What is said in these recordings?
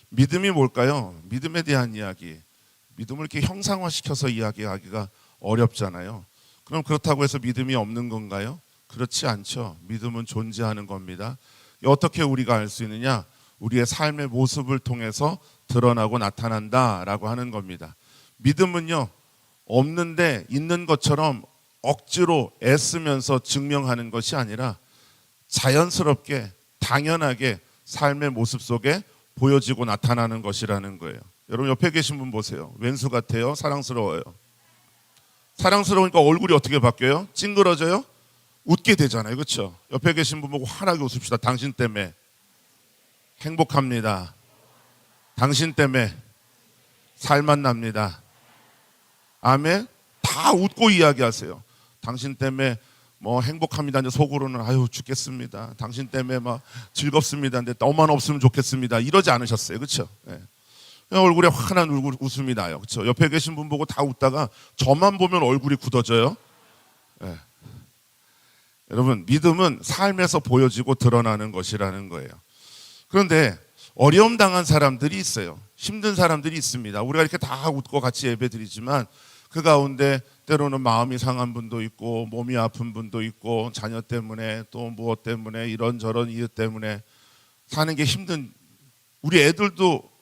믿음이 뭘까요? 믿음에 대한 이야기. 믿음을 이렇게 형상화시켜서 이야기하기가 어렵잖아요. 그럼 그렇다고 해서 믿음이 없는 건가요? 그렇지 않죠. 믿음은 존재하는 겁니다. 어떻게 우리가 알 수 있느냐? 우리의 삶의 모습을 통해서 드러나고 나타난다라고 하는 겁니다. 믿음은요, 없는데 있는 것처럼 억지로 애쓰면서 증명하는 것이 아니라 자연스럽게 당연하게 삶의 모습 속에 보여지고 나타나는 것이라는 거예요. 여러분 옆에 계신 분 보세요. 왼수 같아요? 사랑스러워요? 사랑스러우니까 얼굴이 어떻게 바뀌어요? 찡그러져요? 웃게 되잖아요. 그렇죠? 옆에 계신 분 보고 환하게 웃읍시다. 당신 때문에 행복합니다. 당신 때문에 살만 납니다. 아멘? 다 웃고 이야기하세요. 당신 때문에 뭐 행복합니다. 근데 속으로는 아유 죽겠습니다. 당신 때문에 막 즐겁습니다. 근데 너만 없으면 좋겠습니다. 이러지 않으셨어요. 그렇죠? 네. 얼굴에 환한 웃음이 나요. 그렇죠? 옆에 계신 분 보고 다 웃다가 저만 보면 얼굴이 굳어져요. 네. 여러분, 믿음은 삶에서 보여지고 드러나는 것이라는 거예요. 그런데 어려움 당한 사람들이 있어요. 힘든 사람들이 있습니다. 우리가 이렇게 다 웃고 같이 예배드리지만 그 가운데 때로는 마음이 상한 분도 있고 몸이 아픈 분도 있고 자녀 때문에 또 무엇 때문에 이런저런 이유 때문에 사는 게 힘든, 우리 애들도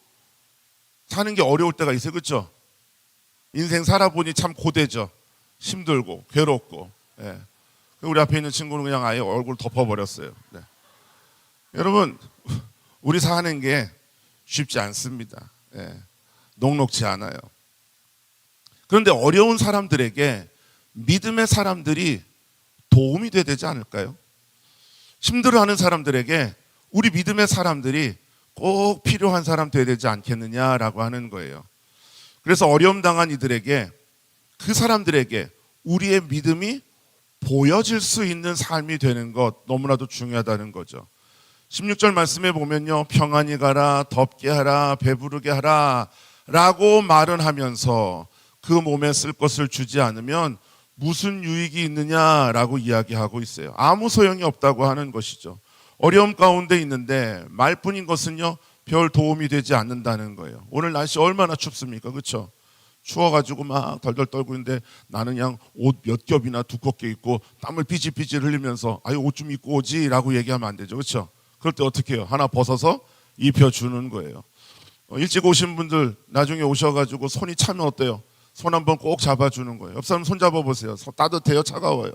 사는 게 어려울 때가 있어요. 그렇죠? 인생 살아보니 참 고되죠. 힘들고 괴롭고. 예. 우리 앞에 있는 친구는 그냥 아예 얼굴 덮어버렸어요. 네. 여러분, 우리 사는 게 쉽지 않습니다. 예. 녹록지 않아요. 그런데 어려운 사람들에게 믿음의 사람들이 도움이 돼야 되지 않을까요? 힘들어하는 사람들에게 우리 믿음의 사람들이 꼭 필요한 사람 돼야 되지 않겠느냐라고 하는 거예요. 그래서 어려움 당한 이들에게, 그 사람들에게 우리의 믿음이 보여질 수 있는 삶이 되는 것 너무나도 중요하다는 거죠. 16절 말씀에 보면요, 평안히 가라, 덥게 하라, 배부르게 하라 라고 말은 하면서 그 몸에 쓸 것을 주지 않으면 무슨 유익이 있느냐라고 이야기하고 있어요. 아무 소용이 없다고 하는 것이죠. 어려움 가운데 있는데 말뿐인 것은요, 별 도움이 되지 않는다는 거예요. 오늘 날씨 얼마나 춥습니까? 그렇죠? 추워가지고 막 덜덜 떨고 있는데 나는 그냥 옷 몇 겹이나 두껍게 입고 땀을 삐질삐질 흘리면서 아유 옷 좀 입고 오지 라고 얘기하면 안 되죠. 그렇죠? 그럴 때 어떻게 해요? 하나 벗어서 입혀주는 거예요. 일찍 오신 분들 나중에 오셔가지고 손이 차면 어때요? 손 한번 꼭 잡아주는 거예요. 옆 사람 손 잡아보세요. 따뜻해요? 차가워요?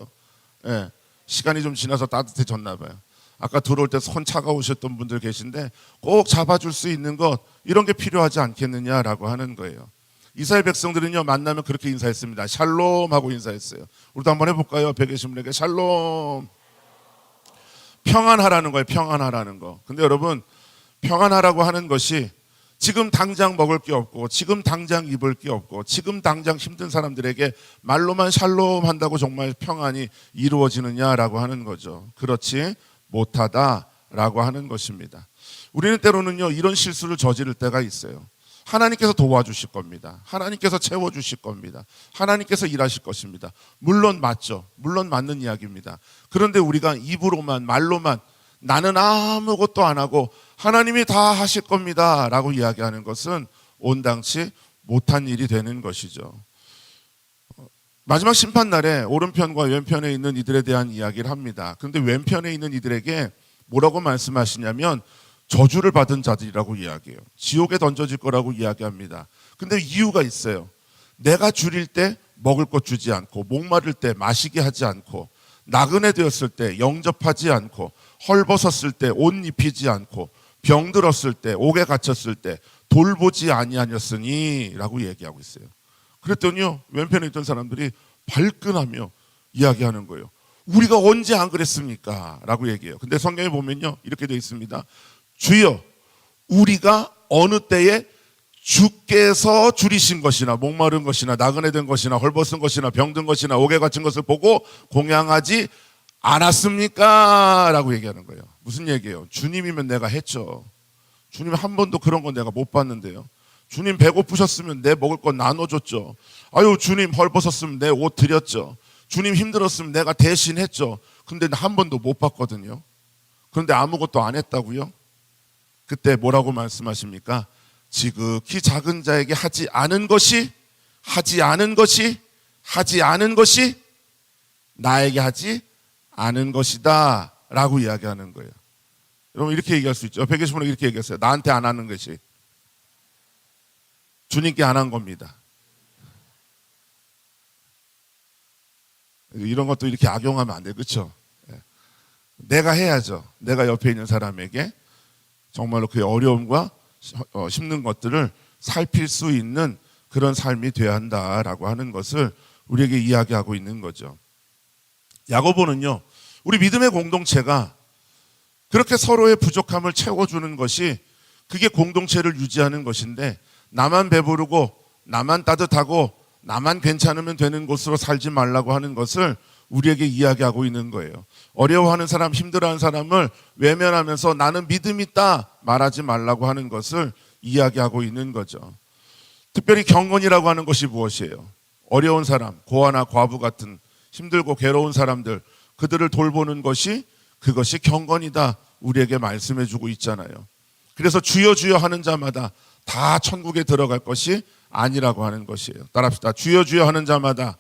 예, 시간이 좀 지나서 따뜻해졌나 봐요. 아까 들어올 때 손 차가우셨던 분들 계신데 꼭 잡아줄 수 있는 것, 이런 게 필요하지 않겠느냐라고 하는 거예요. 이스라엘 백성들은요, 만나면 그렇게 인사했습니다. 샬롬 하고 인사했어요. 우리도 한번 해볼까요? 옆에 계신 분에게 샬롬. 평안하라는 거예요. 평안하라는 거. 근데 여러분, 평안하라고 하는 것이 지금 당장 먹을 게 없고 지금 당장 입을 게 없고 지금 당장 힘든 사람들에게 말로만 샬롬 한다고 정말 평안이 이루어지느냐라고 하는 거죠. 그렇지 못하다라고 하는 것입니다. 우리는 때로는요, 이런 실수를 저지를 때가 있어요. 하나님께서 도와주실 겁니다. 하나님께서 채워주실 겁니다. 하나님께서 일하실 것입니다. 물론 맞죠. 물론 맞는 이야기입니다. 그런데 우리가 입으로만, 말로만 나는 아무것도 안 하고 하나님이 다 하실 겁니다 라고 이야기하는 것은 온당치 못한 일이 되는 것이죠. 마지막 심판날에 오른편과 왼편에 있는 이들에 대한 이야기를 합니다. 그런데 왼편에 있는 이들에게 뭐라고 말씀하시냐면 저주를 받은 자들이라고 이야기해요. 지옥에 던져질 거라고 이야기합니다. 근데 이유가 있어요. 내가 줄일 때 먹을 것 주지 않고, 목마를 때 마시게 하지 않고, 나그네 되었을 때 영접하지 않고, 헐벗었을 때 옷 입히지 않고, 병들었을 때, 옥에 갇혔을 때 돌보지 아니하였으니 라고 얘기하고 있어요. 그랬더니요, 왼편에 있던 사람들이 발끈하며 이야기하는 거예요. 우리가 언제 안 그랬습니까? 라고 얘기해요. 근데 성경에 보면요, 이렇게 되어 있습니다. 주여, 우리가 어느 때에 주께서 줄이신 것이나 목마른 것이나 나그네 된 것이나 헐벗은 것이나 병든 것이나 옥에 갇힌 것을 보고 공양하지 않았습니까? 라고 얘기하는 거예요. 무슨 얘기예요? 주님이면 내가 했죠. 주님 한 번도 그런 건 내가 못 봤는데요. 주님 배고프셨으면 내 먹을 건 나눠줬죠. 아유, 주님 헐벗었으면 내 옷 드렸죠. 주님 힘들었으면 내가 대신 했죠. 근데 한 번도 못 봤거든요. 그런데 아무것도 안 했다고요? 그때 뭐라고 말씀하십니까? 지극히 작은 자에게 하지 않은 것이 나에게 하지 않은 것이다 라고 이야기하는 거예요. 여러분 이렇게 얘기할 수 있죠. 옆에 계신 분은 이렇게 얘기했어요. 나한테 안 하는 것이 주님께 안 한 겁니다. 이런 것도 이렇게 악용하면 안 돼요. 그렇죠? 내가 해야죠. 내가 옆에 있는 사람에게 정말로 그의 어려움과 힘든 것들을 살필 수 있는 그런 삶이 되어야 한다라고 하는 것을 우리에게 이야기하고 있는 거죠. 야고보는요, 우리 믿음의 공동체가 그렇게 서로의 부족함을 채워주는 것이 그게 공동체를 유지하는 것인데, 나만 배부르고 나만 따뜻하고 나만 괜찮으면 되는 곳으로 살지 말라고 하는 것을 우리에게 이야기하고 있는 거예요. 어려워하는 사람, 힘들어하는 사람을 외면하면서 나는 믿음 있다 말하지 말라고 하는 것을 이야기하고 있는 거죠. 특별히 경건이라고 하는 것이 무엇이에요? 어려운 사람, 고아나 과부 같은 힘들고 괴로운 사람들, 그들을 돌보는 것이 그것이 경건이다 우리에게 말씀해 주고 있잖아요. 그래서 주여 주여 하는 자마다 다 천국에 들어갈 것이 아니라고 하는 것이에요. 따라합시다. 주여 주여 하는 자마다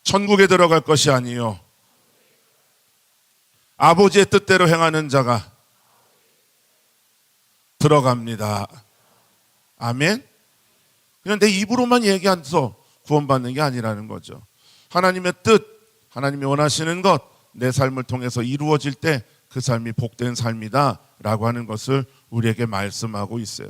천국에 들어갈 것이 아니요 아버지의 뜻대로 행하는 자가 들어갑니다. 아멘. 그냥 내 입으로만 얘기해서 구원받는 게 아니라는 거죠. 하나님의 뜻, 하나님이 원하시는 것, 내 삶을 통해서 이루어질 때 그 삶이 복된 삶이다 라고 하는 것을 우리에게 말씀하고 있어요.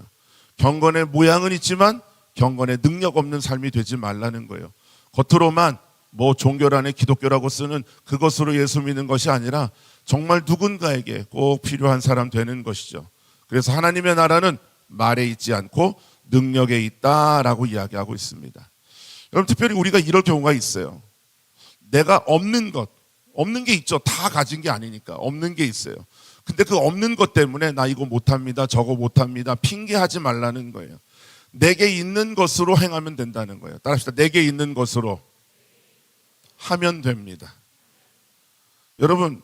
경건의 모양은 있지만 경건의 능력 없는 삶이 되지 말라는 거예요. 겉으로만 뭐 종교란에 기독교라고 쓰는 그것으로 예수 믿는 것이 아니라 정말 누군가에게 꼭 필요한 사람 되는 것이죠. 그래서 하나님의 나라는 말에 있지 않고 능력에 있다라고 이야기하고 있습니다. 여러분 특별히 우리가 이럴 경우가 있어요. 내가 없는 게 있죠. 다 가진 게 아니니까 없는 게 있어요. 근데 그 없는 것 때문에 나 이거 못합니다, 저거 못합니다 핑계하지 말라는 거예요. 내게 있는 것으로 행하면 된다는 거예요. 따라합시다. 내게 있는 것으로 하면 됩니다. 여러분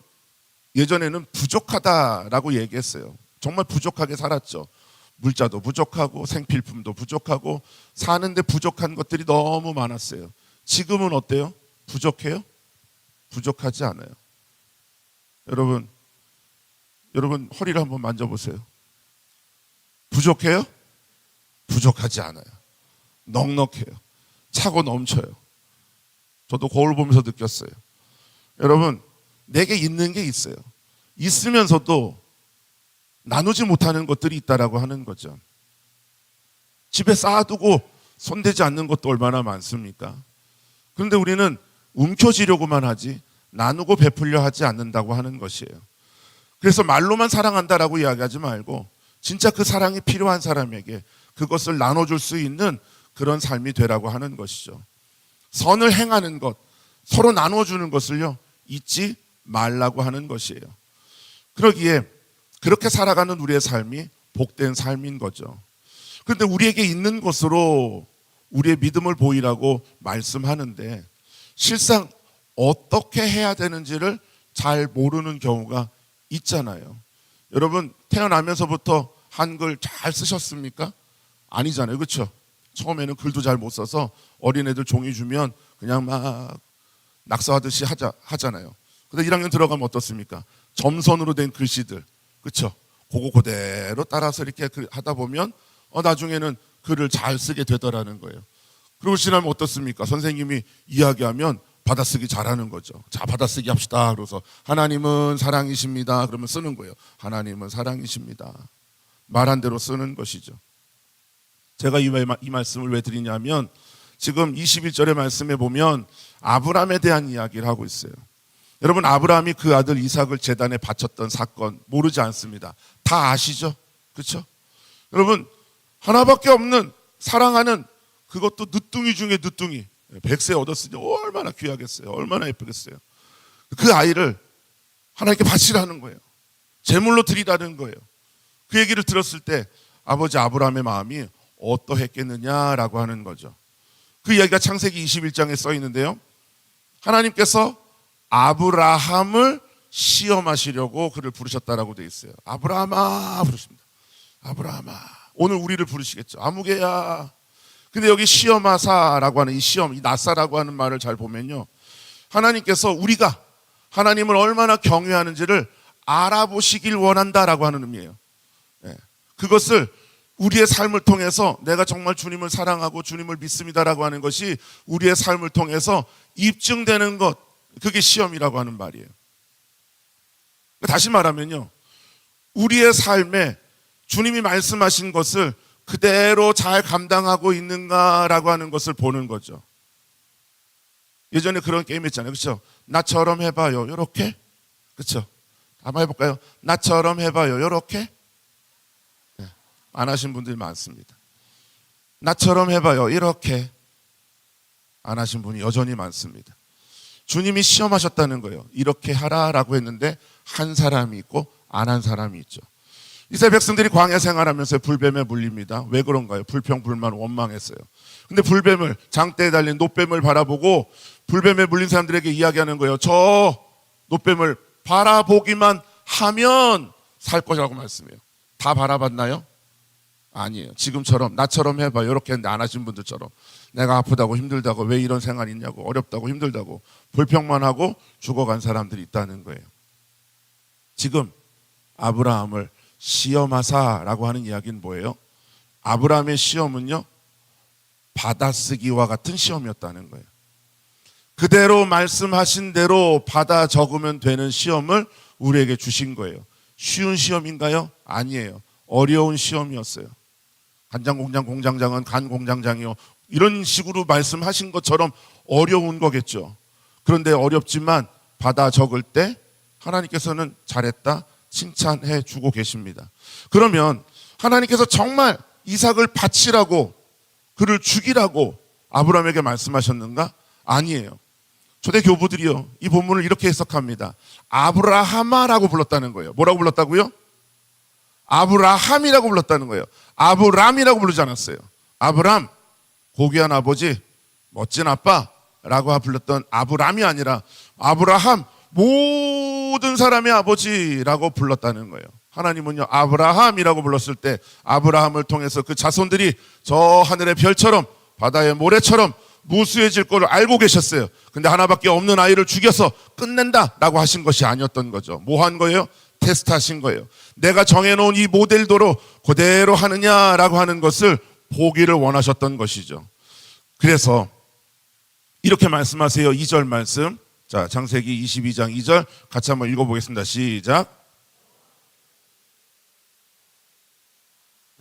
예전에는 부족하다라고 얘기했어요. 정말 부족하게 살았죠. 물자도 부족하고 생필품도 부족하고 사는데 부족한 것들이 너무 많았어요. 지금은 어때요? 부족해요? 부족하지 않아요. 여러분 허리를 한번 만져보세요. 부족해요? 부족하지 않아요. 넉넉해요. 차고 넘쳐요. 저도 거울 보면서 느꼈어요. 여러분 내게 있는 게 있어요. 있으면서도 나누지 못하는 것들이 있다라고 하는 거죠. 집에 쌓아두고 손대지 않는 것도 얼마나 많습니까? 그런데 우리는 움켜쥐려고만 하지 나누고 베풀려 하지 않는다고 하는 것이에요. 그래서 말로만 사랑한다라고 이야기하지 말고 진짜 그 사랑이 필요한 사람에게 그것을 나눠줄 수 있는 그런 삶이 되라고 하는 것이죠. 선을 행하는 것, 서로 나눠주는 것을요 잊지 말라고 하는 것이에요. 그러기에 그렇게 살아가는 우리의 삶이 복된 삶인 거죠. 그런데 우리에게 있는 것으로 우리의 믿음을 보이라고 말씀하는데 실상 어떻게 해야 되는지를 잘 모르는 경우가 있잖아요. 여러분 태어나면서부터 한글 잘 쓰셨습니까? 아니잖아요. 그렇죠? 처음에는 글도 잘 못 써서 어린애들 종이 주면 그냥 막 낙서하듯이 하잖아요. 근데 1학년 들어가면 어떻습니까? 점선으로 된 글씨들, 그렇죠? 그거 그대로 따라서 이렇게 하다 보면 나중에는 글을 잘 쓰게 되더라는 거예요. 그러고 지나면 어떻습니까? 선생님이 이야기하면 받아쓰기 잘하는 거죠. 자, 받아쓰기 합시다. 그래서 하나님은 사랑이십니다. 그러면 쓰는 거예요. 하나님은 사랑이십니다. 말한 대로 쓰는 것이죠. 제가 이 말씀을 왜 드리냐면 지금 21절의 말씀에 보면 아브라함에 대한 이야기를 하고 있어요. 여러분 아브라함이 그 아들 이삭을 제단에 바쳤던 사건 모르지 않습니다. 다 아시죠? 그렇죠? 여러분 하나밖에 없는 사랑하는 그것도 늦둥이 중에 늦둥이 100세 얻었으니 얼마나 귀하겠어요. 얼마나 예쁘겠어요. 그 아이를 하나님께 바치라는 거예요. 제물로 드리라는 거예요. 그 얘기를 들었을 때 아버지 아브라함의 마음이 어떠했겠느냐라고 하는 거죠. 그 이야기가 창세기 21장에 써 있는데요. 하나님께서 아브라함을 시험하시려고 그를 부르셨다라고 되어 있어요. 아브라함아 부르십니다. 아브라함아. 오늘 우리를 부르시겠죠. 아무개야. 근데 여기 시험하사라고 하는 이 시험, 이 나사라고 하는 말을 잘 보면요, 하나님께서 우리가 하나님을 얼마나 경외하는지를 알아보시길 원한다라고 하는 의미예요. 예. 그것을 우리의 삶을 통해서 내가 정말 주님을 사랑하고 주님을 믿습니다라고 하는 것이 우리의 삶을 통해서 입증되는 것, 그게 시험이라고 하는 말이에요. 다시 말하면요, 우리의 삶에 주님이 말씀하신 것을 그대로 잘 감당하고 있는가라고 하는 것을 보는 거죠. 예전에 그런 게임 했잖아요. 그렇죠? 나처럼 해봐요. 요렇게. 그렇죠? 한번 해볼까요? 나처럼 해봐요. 요렇게. 네. 안 하신 분들이 많습니다. 나처럼 해봐요. 이렇게. 안 하신 분이 여전히 많습니다. 주님이 시험하셨다는 거예요. 이렇게 하라라고 했는데 한 사람이 있고 안 한 사람이 있죠. 이스라엘 백성들이 광야 생활하면서 불뱀에 물립니다. 왜 그런가요? 불평불만 원망했어요. 근데 불뱀을, 장대에 달린 놋뱀을 바라보고 불뱀에 물린 사람들에게 이야기하는 거예요. 저 놋뱀을 바라보기만 하면 살 것이라고 말씀해요. 다 바라봤나요? 아니에요. 지금처럼 나처럼 해봐 이렇게 했는데 안 하신 분들처럼 내가 아프다고 힘들다고 왜 이런 생활이 있냐고 어렵다고 힘들다고 불평만 하고 죽어간 사람들이 있다는 거예요. 지금 아브라함을 시험하사라고 하는 이야기는 뭐예요? 아브라함의 시험은요, 받아쓰기와 같은 시험이었다는 거예요. 그대로 말씀하신 대로 받아 적으면 되는 시험을 우리에게 주신 거예요. 쉬운 시험인가요? 아니에요. 어려운 시험이었어요. 간장 공장 공장장은 간 공장장이요. 이런 식으로 말씀하신 것처럼 어려운 거겠죠. 그런데 어렵지만 받아 적을 때 하나님께서는 잘했다 칭찬해 주고 계십니다. 그러면 하나님께서 정말 이삭을 바치라고 그를 죽이라고 아브라함에게 말씀하셨는가? 아니에요. 초대 교부들이요, 이 본문을 이렇게 해석합니다. 아브라하마라고 불렀다는 거예요. 뭐라고 불렀다고요? 아브라함이라고 불렀다는 거예요. 아브람이라고 부르지 않았어요. 아브람, 고귀한 아버지, 멋진 아빠라고 불렀던 아브람이 아니라 아브라함, 모든 사람의 아버지라고 불렀다는 거예요. 하나님은요, 아브라함이라고 불렀을 때 아브라함을 통해서 그 자손들이 저 하늘의 별처럼 바다의 모래처럼 무수해질 것을 알고 계셨어요. 근데 하나밖에 없는 아이를 죽여서 끝낸다라고 하신 것이 아니었던 거죠. 뭐 한 거예요? 테스트하신 거예요. 내가 정해놓은 이 모델대로 그대로 하느냐라고 하는 것을 보기를 원하셨던 것이죠. 그래서 이렇게 말씀하세요. 2절 말씀. 자, 창세기 22장 2절 같이 한번 읽어보겠습니다. 시작.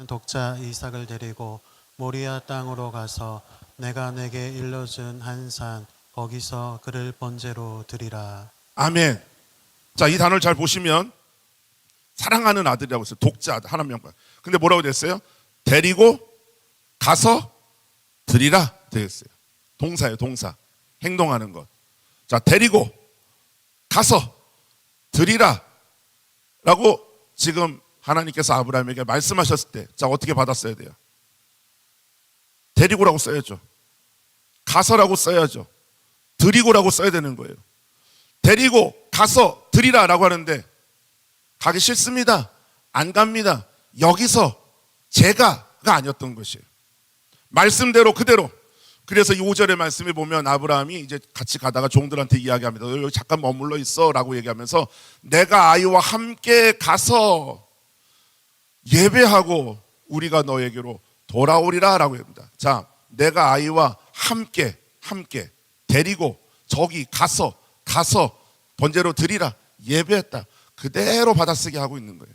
독자 이삭을 데리고 모리아 땅으로 가서 내가 내게 일러준 한 산 거기서 그를 번제로 드리라. 아멘. 자, 이 단어를 잘 보시면 사랑하는 아들이라고 했어요. 독자 아들 하나님 영광. 근데 뭐라고 됐어요? 데리고 가서 드리라 되었어요. 동사예요. 동사. 행동하는 것. 자, 데리고 가서 드리라 라고 지금 하나님께서 아브라함에게 말씀하셨을 때, 자, 어떻게 받았어야 돼요? 데리고라고 써야죠. 가서라고 써야죠. 드리고라고 써야 되는 거예요. 데리고 가서 드리라 라고 하는데 가기 싫습니다. 안 갑니다. 여기서 제가가 아니었던 것이에요. 말씀대로 그대로. 그래서 이 5절의 말씀에 보면 아브라함이 이제 같이 가다가 종들한테 이야기합니다. 너 여기 잠깐 머물러 있어 라고 얘기하면서 내가 아이와 함께 가서 예배하고 우리가 너에게로 돌아오리라 라고 합니다. 자, 내가 아이와 함께 데리고 저기 가서 번제로 드리라 예배했다. 그대로 받아쓰게 하고 있는 거예요.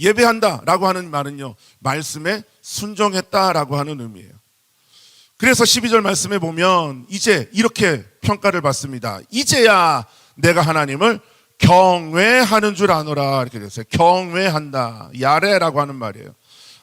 예배한다라고 하는 말은요, 말씀에 순종했다라고 하는 의미예요. 그래서 12절 말씀에 보면 이제 이렇게 평가를 받습니다. 이제야 내가 하나님을 경외하는 줄 아노라 이렇게 됐어요. 경외한다. 야레라고 하는 말이에요.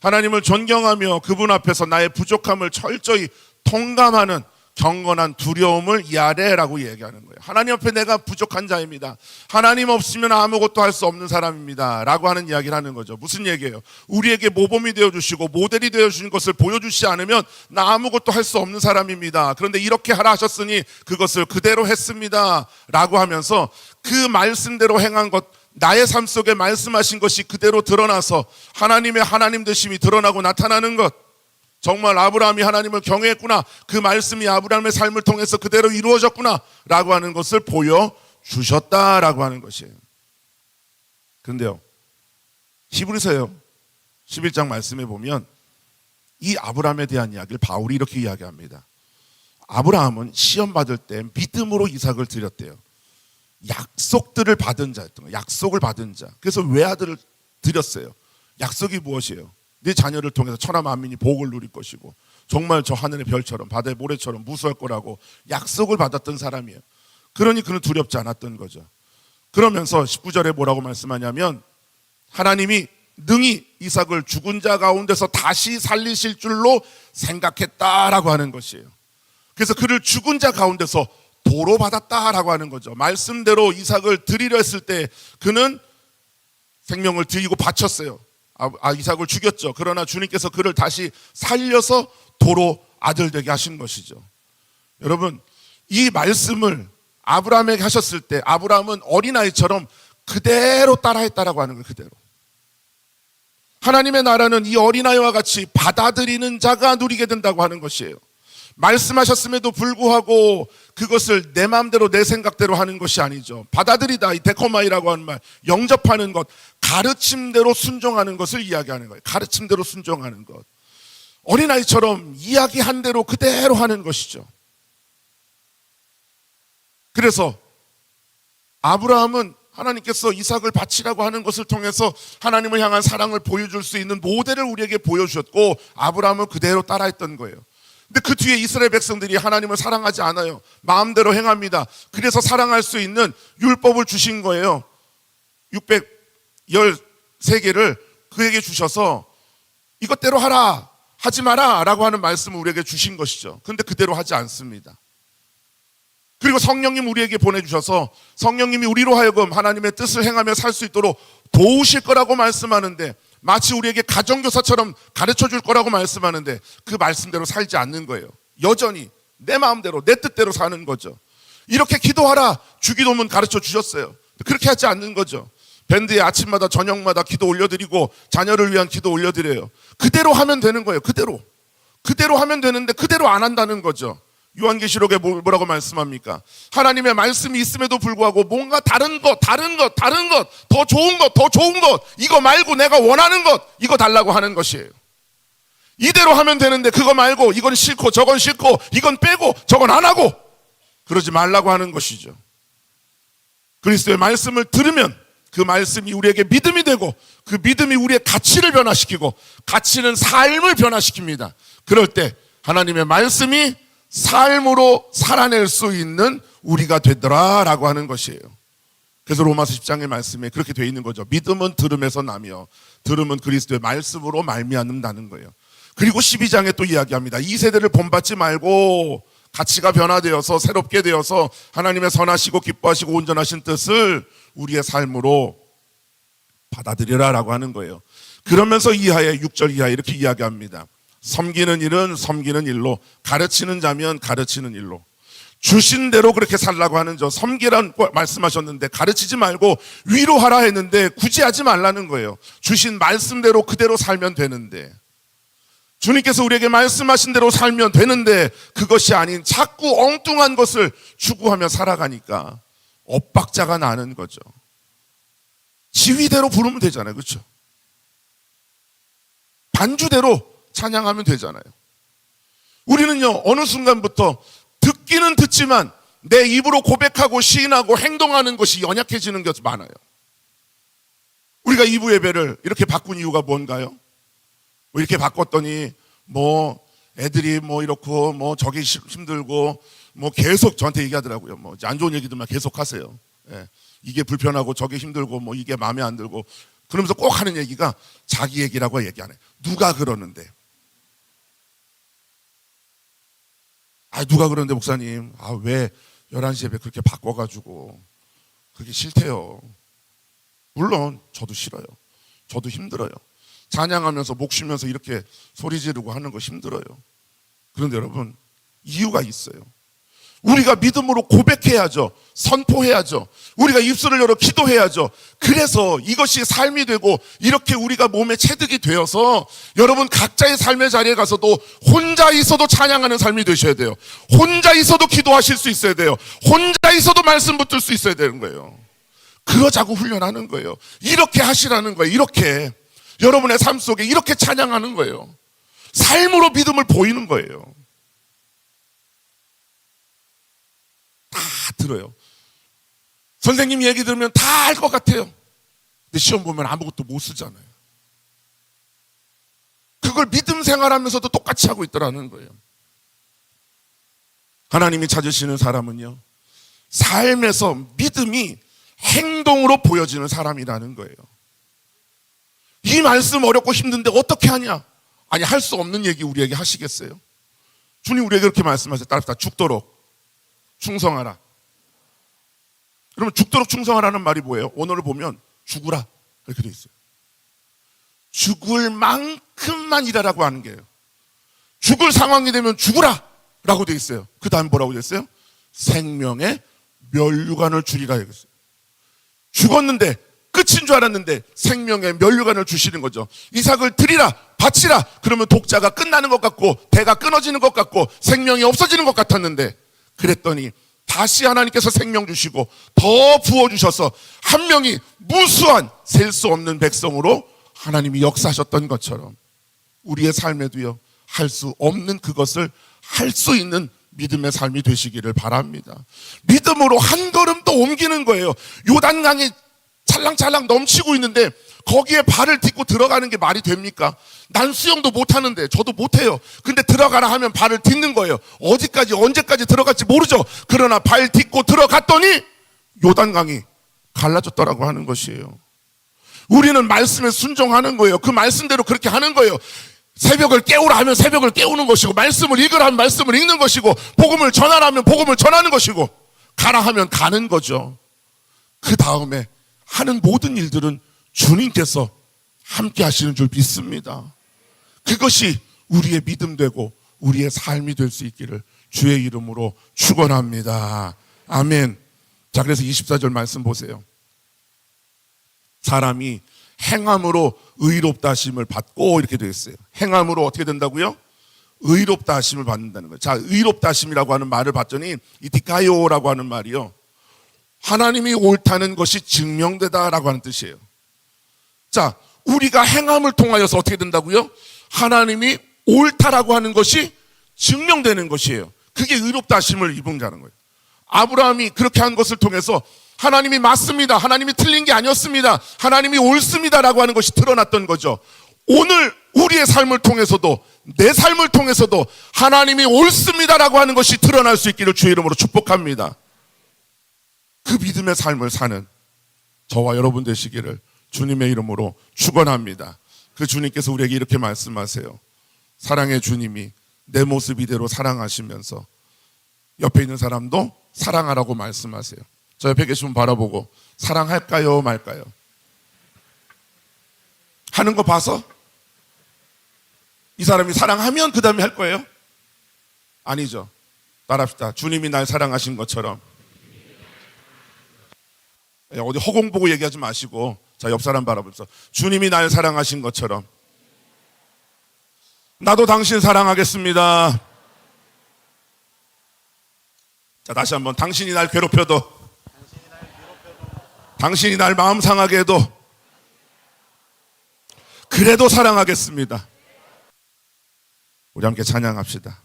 하나님을 존경하며 그분 앞에서 나의 부족함을 철저히 통감하는 경건한 두려움을 야레라고 얘기하는 거예요. 하나님 앞에 내가 부족한 자입니다. 하나님 없으면 아무것도 할 수 없는 사람입니다 라고 하는 이야기를 하는 거죠. 무슨 얘기예요? 우리에게 모범이 되어주시고 모델이 되어주신 것을 보여주시지 않으면 나 아무것도 할 수 없는 사람입니다. 그런데 이렇게 하라 하셨으니 그것을 그대로 했습니다 라고 하면서 그 말씀대로 행한 것 나의 삶 속에 말씀하신 것이 그대로 드러나서 하나님의 하나님 되심이 드러나고 나타나는 것, 정말 아브라함이 하나님을 경외했구나, 그 말씀이 아브라함의 삶을 통해서 그대로 이루어졌구나 라고 하는 것을 보여주셨다라고 하는 것이에요. 그런데요, 히브리서요 11장 말씀에 보면 이 아브라함에 대한 이야기를 바울이 이렇게 이야기합니다. 아브라함은 시험 받을 때 믿음으로 이삭을 드렸대요. 약속들을 받은 자였던 거예요. 약속을 받은 자. 그래서 외아들을 드렸어요. 약속이 무엇이에요? 네 자녀를 통해서 천하 만민이 복을 누릴 것이고 정말 저 하늘의 별처럼 바다의 모래처럼 무수할 거라고 약속을 받았던 사람이에요. 그러니 그는 두렵지 않았던 거죠. 그러면서 19절에 뭐라고 말씀하냐면 하나님이 능히 이삭을 죽은 자 가운데서 다시 살리실 줄로 생각했다라고 하는 것이에요. 그래서 그를 죽은 자 가운데서 도로 받았다라고 하는 거죠. 말씀대로 이삭을 드리려 했을 때 그는 생명을 드리고 바쳤어요. 이삭을 죽였죠. 그러나 주님께서 그를 다시 살려서 도로 아들 되게 하신 것이죠. 여러분, 이 말씀을 아브라함에게 하셨을 때 아브라함은 어린아이처럼 그대로 따라했다라고 하는 거예요. 그대로. 하나님의 나라는 이 어린아이와 같이 받아들이는 자가 누리게 된다고 하는 것이에요. 말씀하셨음에도 불구하고 그것을 내 마음대로 내 생각대로 하는 것이 아니죠. 받아들이다, 이 데코마이라고 하는 말, 영접하는 것, 가르침대로 순종하는 것을 이야기하는 거예요. 가르침대로 순종하는 것, 어린아이처럼 이야기한 대로 그대로 하는 것이죠. 그래서 아브라함은 하나님께서 이삭을 바치라고 하는 것을 통해서 하나님을 향한 사랑을 보여줄 수 있는 모델을 우리에게 보여주셨고 아브라함은 그대로 따라했던 거예요. 근데 그 뒤에 이스라엘 백성들이 하나님을 사랑하지 않아요. 마음대로 행합니다. 그래서 사랑할 수 있는 율법을 주신 거예요. 613개를 그에게 주셔서 이것대로 하라, 하지 마라 라고 하는 말씀을 우리에게 주신 것이죠. 근데 그대로 하지 않습니다. 그리고 성령님 우리에게 보내주셔서 성령님이 우리로 하여금 하나님의 뜻을 행하며 살 수 있도록 도우실 거라고 말씀하는데 마치 우리에게 가정교사처럼 가르쳐 줄 거라고 말씀하는데 그 말씀대로 살지 않는 거예요. 여전히 내 마음대로 내 뜻대로 사는 거죠. 이렇게 기도하라, 주기도문 가르쳐 주셨어요. 그렇게 하지 않는 거죠. 밴드에 아침마다 저녁마다 기도 올려드리고 자녀를 위한 기도 올려드려요. 그대로 하면 되는 거예요. 그대로 하면 되는데 그대로 안 한다는 거죠. 요한계시록에 뭐라고 말씀합니까? 하나님의 말씀이 있음에도 불구하고 뭔가 다른 것, 더 좋은 것, 이거 말고 내가 원하는 것, 이거 달라고 하는 것이에요. 이대로 하면 되는데 그거 말고 이건 싫고 저건 싫고 이건 빼고 저건 안 하고 그러지 말라고 하는 것이죠. 그리스도의 말씀을 들으면 그 말씀이 우리에게 믿음이 되고 그 믿음이 우리의 가치를 변화시키고 가치는 삶을 변화시킵니다. 그럴 때 하나님의 말씀이 삶으로 살아낼 수 있는 우리가 되더라라고 하는 것이에요. 그래서 로마서 10장의 말씀에 그렇게 되어 있는 거죠. 믿음은 들음에서 나며 들음은 그리스도의 말씀으로 말미암는다는 거예요. 그리고 12장에 또 이야기합니다. 이 세대를 본받지 말고 가치가 변화되어서 새롭게 되어서 하나님의 선하시고 기뻐하시고 온전하신 뜻을 우리의 삶으로 받아들이라라고 하는 거예요. 그러면서 이하에 6절 이하에 이렇게 이야기합니다. 섬기는 일은 섬기는 일로, 가르치는 자면 가르치는 일로. 주신 대로 그렇게 살라고 하는 저 섬기란 말씀하셨는데 가르치지 말고 위로하라 했는데 굳이 하지 말라는 거예요. 주신 말씀대로 그대로 살면 되는데, 주님께서 우리에게 말씀하신 대로 살면 되는데 그것이 아닌 자꾸 엉뚱한 것을 추구하며 살아가니까 엇박자가 나는 거죠. 지휘대로 부르면 되잖아요. 그렇죠? 반주대로 찬양하면 되잖아요. 우리는요, 어느 순간부터 듣기는 듣지만 내 입으로 고백하고 시인하고 행동하는 것이 연약해지는 것이 많아요. 우리가 2부 예배를 이렇게 바꾼 이유가 뭔가요? 뭐 이렇게 바꿨더니 뭐 애들이 뭐 이렇고 뭐 저기 힘들고 뭐 계속 저한테 얘기하더라고요. 뭐 안 좋은 얘기들만 계속 하세요. 예. 이게 불편하고 저게 힘들고 뭐 이게 마음에 안 들고 그러면서 꼭 하는 얘기가 자기 얘기라고 얘기 안 해요. 누가 그러는데? 누가 그러는데 목사님, 왜 11시 예배 그렇게 바꿔가지고 그게 싫대요. 물론 저도 싫어요. 저도 힘들어요. 찬양하면서 목 쉬면서 이렇게 소리 지르고 하는 거 힘들어요. 그런데 여러분, 이유가 있어요. 우리가 믿음으로 고백해야죠. 선포해야죠. 우리가 입술을 열어 기도해야죠. 그래서 이것이 삶이 되고 이렇게 우리가 몸에 체득이 되어서 여러분 각자의 삶의 자리에 가서도 혼자 있어도 찬양하는 삶이 되셔야 돼요. 혼자 있어도 기도하실 수 있어야 돼요. 혼자 있어도 말씀 붙들 수 있어야 되는 거예요. 그러자고 훈련하는 거예요. 이렇게 하시라는 거예요. 이렇게 여러분의 삶 속에 이렇게 찬양하는 거예요. 삶으로 믿음을 보이는 거예요. 다 들어요. 선생님 얘기 들으면 다 알 것 같아요. 근데 시험 보면 아무것도 못 쓰잖아요. 그걸 믿음 생활하면서도 똑같이 하고 있더라는 거예요. 하나님이 찾으시는 사람은요, 삶에서 믿음이 행동으로 보여지는 사람이라는 거예요. 이 말씀 어렵고 힘든데 어떻게 하냐? 아니, 할 수 없는 얘기 우리에게 하시겠어요? 주님 우리에게 그렇게 말씀하세요. 따라합시다. 죽도록 충성하라. 그러면 죽도록 충성하라는 말이 뭐예요? 오늘을 보면 죽으라 이렇게 돼 있어요. 죽을 만큼만 일하라고 하는 게예요. 죽을 상황이 되면 죽으라 라고 돼 있어요. 그 다음 뭐라고 돼 있어요? 생명의 면류관을 주리라 했어요. 죽었는데 끝인 줄 알았는데 생명의 면류관을 주시는 거죠. 이삭을 드리라, 바치라. 그러면 독자가 끝나는 것 같고 대가 끊어지는 것 같고 생명이 없어지는 것 같았는데, 그랬더니 다시 하나님께서 생명 주시고 더 부어주셔서 한 명이 무수한 셀 수 없는 백성으로 하나님이 역사하셨던 것처럼 우리의 삶에도요, 할 수 없는 그것을 할 수 있는 믿음의 삶이 되시기를 바랍니다. 믿음으로 한 걸음 더 옮기는 거예요. 요단강이 찰랑찰랑 넘치고 있는데 거기에 발을 딛고 들어가는 게 말이 됩니까? 난 수영도 못하는데, 저도 못해요. 근데 들어가라 하면 발을 딛는 거예요. 어디까지 언제까지 들어갈지 모르죠. 그러나 발 딛고 들어갔더니 요단강이 갈라졌더라고 하는 것이에요. 우리는 말씀에 순종하는 거예요. 그 말씀대로 그렇게 하는 거예요. 새벽을 깨우라 하면 새벽을 깨우는 것이고, 말씀을 읽으라 하면 말씀을 읽는 것이고, 복음을 전하라 하면 복음을 전하는 것이고, 가라 하면 가는 거죠. 그 다음에 하는 모든 일들은 주님께서 함께 하시는 줄 믿습니다. 그것이 우리의 믿음 되고 우리의 삶이 될 수 있기를 주의 이름으로 축원합니다. 아멘. 자, 그래서 24절 말씀 보세요. 사람이 행함으로 의롭다 하심을 받고, 이렇게 되어 있어요. 행함으로 어떻게 된다고요? 의롭다 하심을 받는다는 거예요. 자, 의롭다 하심이라고 하는 말을 봤더니 이 디카요라고 하는 말이요, 하나님이 옳다는 것이 증명되다라고 하는 뜻이에요. 자, 우리가 행함을 통하여서 어떻게 된다고요? 하나님이 옳다라고 하는 것이 증명되는 것이에요. 그게 의롭다 하심을 입은 자는 거예요. 아브라함이 그렇게 한 것을 통해서 하나님이 맞습니다, 하나님이 틀린 게 아니었습니다, 하나님이 옳습니다라고 하는 것이 드러났던 거죠. 오늘 우리의 삶을 통해서도, 내 삶을 통해서도 하나님이 옳습니다라고 하는 것이 드러날 수 있기를 주의 이름으로 축복합니다. 그 믿음의 삶을 사는 저와 여러분 되시기를 주님의 이름으로 축원합니다. 그 주님께서 우리에게 이렇게 말씀하세요. 사랑의 주님이 내 모습 이대로 사랑하시면서 옆에 있는 사람도 사랑하라고 말씀하세요. 저 옆에 계신 분 바라보고 사랑할까요 말까요? 하는 거 봐서 이 사람이 사랑하면 그 다음에 할 거예요? 아니죠. 따라합시다. 주님이 날 사랑하신 것처럼. 어디 허공 보고 얘기하지 마시고, 자, 옆 사람 바라보면서 주님이 날 사랑하신 것처럼 나도 당신 사랑하겠습니다. 자, 다시 한번. 당신이 날 괴롭혀도, 당신이 날 마음 상하게 해도 그래도 사랑하겠습니다. 우리 함께 찬양합시다.